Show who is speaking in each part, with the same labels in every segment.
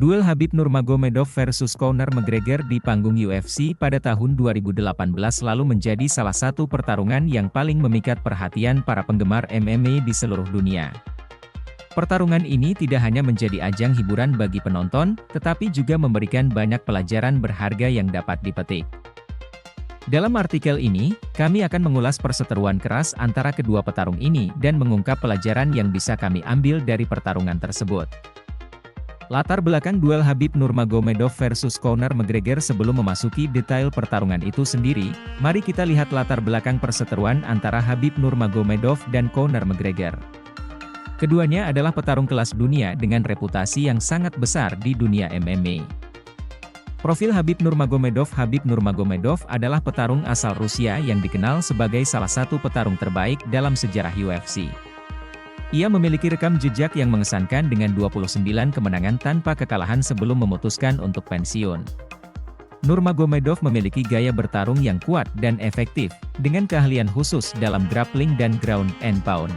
Speaker 1: Duel Khabib Nurmagomedov versus Conor McGregor di panggung UFC pada tahun 2018 lalu menjadi salah satu pertarungan yang paling memikat perhatian para penggemar MMA di seluruh dunia. Pertarungan ini tidak hanya menjadi ajang hiburan bagi penonton, tetapi juga memberikan banyak pelajaran berharga yang dapat dipetik. Dalam artikel ini, kami akan mengulas perseteruan keras antara kedua petarung ini dan mengungkap pelajaran yang bisa kami ambil dari pertarungan tersebut. Latar belakang duel Khabib Nurmagomedov versus Conor McGregor. Sebelum memasuki detail pertarungan itu sendiri, mari kita lihat latar belakang perseteruan antara Khabib Nurmagomedov dan Conor McGregor. Keduanya adalah petarung kelas dunia dengan reputasi yang sangat besar di dunia MMA. Profil Khabib Nurmagomedov. Khabib Nurmagomedov adalah petarung asal Rusia yang dikenal sebagai salah satu petarung terbaik dalam sejarah UFC. Ia memiliki rekam jejak yang mengesankan dengan 29 kemenangan tanpa kekalahan sebelum memutuskan untuk pensiun. Nurmagomedov memiliki gaya bertarung yang kuat dan efektif, dengan keahlian khusus dalam grappling dan ground and pound.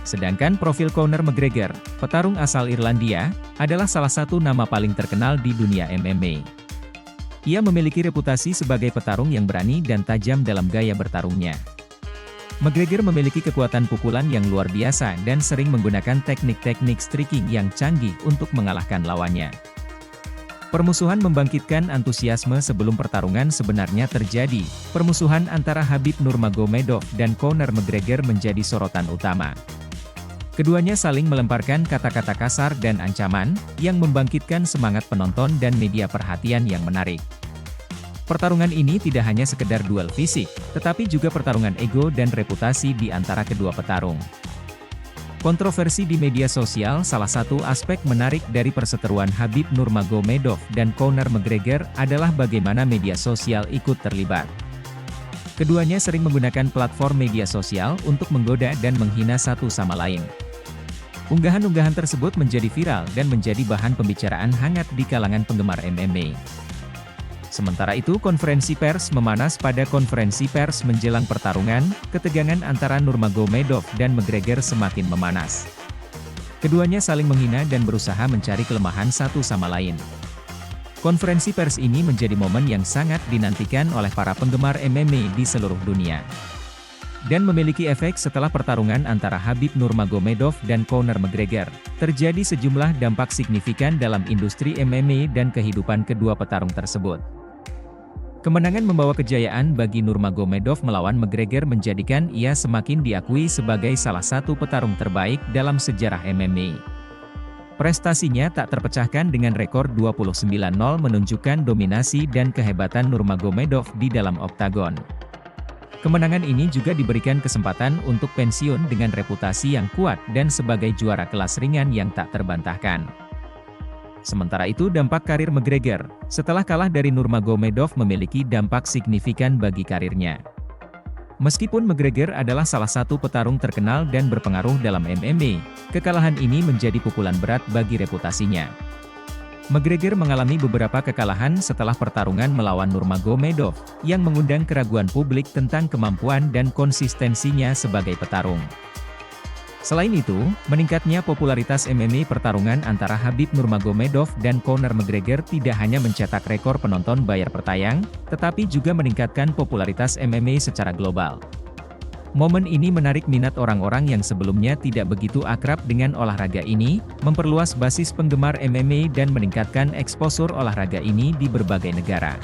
Speaker 1: Sedangkan profil Conor McGregor, petarung asal Irlandia, adalah salah satu nama paling terkenal di dunia MMA. Ia memiliki reputasi sebagai petarung yang berani dan tajam dalam gaya bertarungnya. McGregor memiliki kekuatan pukulan yang luar biasa dan sering menggunakan teknik-teknik striking yang canggih untuk mengalahkan lawannya. Permusuhan membangkitkan antusiasme sebelum pertarungan sebenarnya terjadi. Permusuhan antara Khabib Nurmagomedov dan Conor McGregor menjadi sorotan utama. Keduanya saling melemparkan kata-kata kasar dan ancaman, yang membangkitkan semangat penonton dan media perhatian yang menarik. Pertarungan ini tidak hanya sekedar duel fisik, tetapi juga pertarungan ego dan reputasi di antara kedua petarung. Kontroversi di media sosial. Salah satu aspek menarik dari perseteruan Khabib Nurmagomedov dan Conor McGregor adalah bagaimana media sosial ikut terlibat. Keduanya sering menggunakan platform media sosial untuk menggoda dan menghina satu sama lain. Unggahan-unggahan tersebut menjadi viral dan menjadi bahan pembicaraan hangat di kalangan penggemar MMA. Sementara itu, konferensi pers memanas. Pada konferensi pers menjelang pertarungan, ketegangan antara Nurmagomedov dan McGregor semakin memanas. Keduanya saling menghina dan berusaha mencari kelemahan satu sama lain. Konferensi pers ini menjadi momen yang sangat dinantikan oleh para penggemar MMA di seluruh dunia. Dan memiliki efek setelah pertarungan antara Khabib Nurmagomedov dan Conor McGregor. Terjadi sejumlah dampak signifikan dalam industri MMA dan kehidupan kedua petarung tersebut. Kemenangan membawa kejayaan bagi Nurmagomedov melawan McGregor menjadikan ia semakin diakui sebagai salah satu petarung terbaik dalam sejarah MMA. Prestasinya tak terpecahkan dengan rekor 29-0 menunjukkan dominasi dan kehebatan Nurmagomedov di dalam oktagon. Kemenangan ini juga diberikan kesempatan untuk pensiun dengan reputasi yang kuat dan sebagai juara kelas ringan yang tak terbantahkan. Sementara itu, dampak karir McGregor setelah kalah dari Nurmagomedov memiliki dampak signifikan bagi karirnya. Meskipun McGregor adalah salah satu petarung terkenal dan berpengaruh dalam MMA, kekalahan ini menjadi pukulan berat bagi reputasinya. McGregor mengalami beberapa kekalahan setelah pertarungan melawan Nurmagomedov, yang mengundang keraguan publik tentang kemampuan dan konsistensinya sebagai petarung. Selain itu, meningkatnya popularitas MMA. Pertarungan antara Khabib Nurmagomedov dan Conor McGregor tidak hanya mencetak rekor penonton bayar per tayang, tetapi juga meningkatkan popularitas MMA secara global. Momen ini menarik minat orang-orang yang sebelumnya tidak begitu akrab dengan olahraga ini, memperluas basis penggemar MMA dan meningkatkan eksposur olahraga ini di berbagai negara.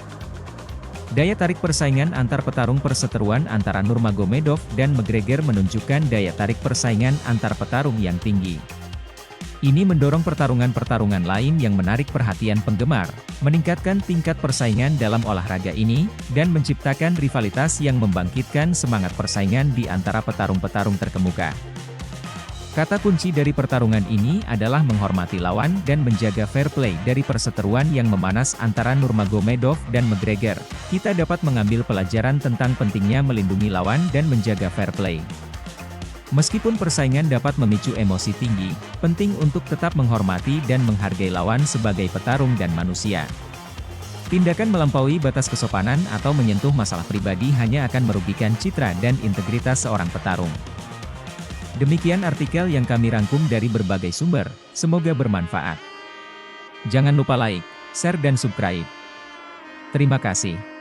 Speaker 1: Daya tarik persaingan antar petarung. Perseteruan antara Nurmagomedov dan McGregor menunjukkan daya tarik persaingan antar petarung yang tinggi. Ini mendorong pertarungan-pertarungan lain yang menarik perhatian penggemar, meningkatkan tingkat persaingan dalam olahraga ini, dan menciptakan rivalitas yang membangkitkan semangat persaingan di antara petarung-petarung terkemuka. Kata kunci dari pertarungan ini adalah menghormati lawan dan menjaga fair play. Dari perseteruan yang memanas antara Nurmagomedov dan McGregor, kita dapat mengambil pelajaran tentang pentingnya melindungi lawan dan menjaga fair play. Meskipun persaingan dapat memicu emosi tinggi, penting untuk tetap menghormati dan menghargai lawan sebagai petarung dan manusia. Tindakan melampaui batas kesopanan atau menyentuh masalah pribadi hanya akan merugikan citra dan integritas seorang petarung. Demikian artikel yang kami rangkum dari berbagai sumber, semoga bermanfaat. Jangan lupa like, share dan subscribe. Terima kasih.